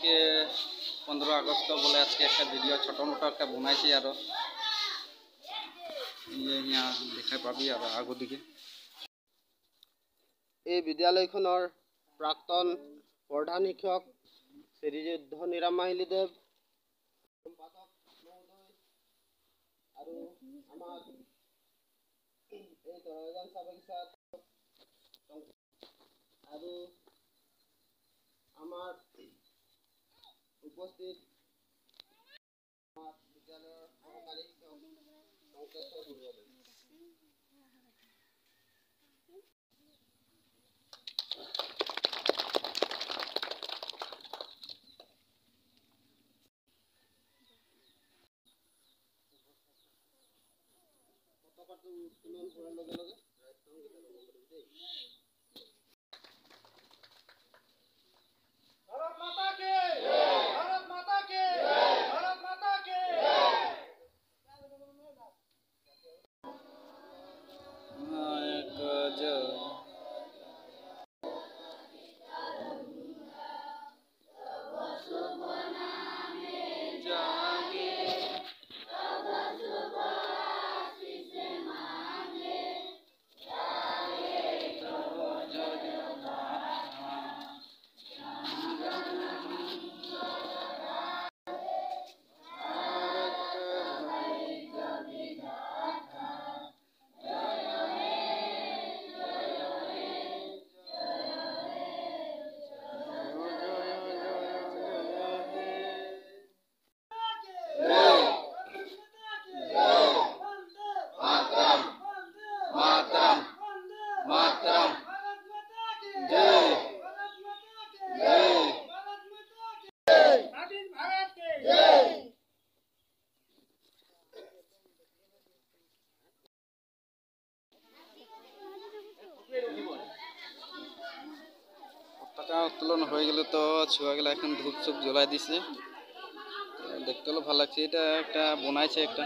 के 15 আগস্ট বলে আজকে একটা ভিডিও ছোট মোটো একটা বানাইছি আর ইয়া দেখা পাবি আর আগৰ দিকে এই বিদ্যালয়খনৰ প্ৰাক্তন প্ৰধান শিক্ষক শ্ৰীযুত নিৰামাহিলীদেৱ সম্পাদক মহোদয় আৰু আমাৰ এই দহজন ছাত্ৰ-ছাত্ৰী আৰু আমাৰ উপস্থিত বিদ্যালয়ৰ সহকাৰী শিক্ষক সংকেশ্বৰ বৰুৱা। পতাকা উত্তোলন হয়ে গেলে তো ছুয়াগুলা এখন ধূপ চুপ জ্বলাই দিছে, দেখতে হলো ভালো লাগছে। এটা একটা বানাইছে একটা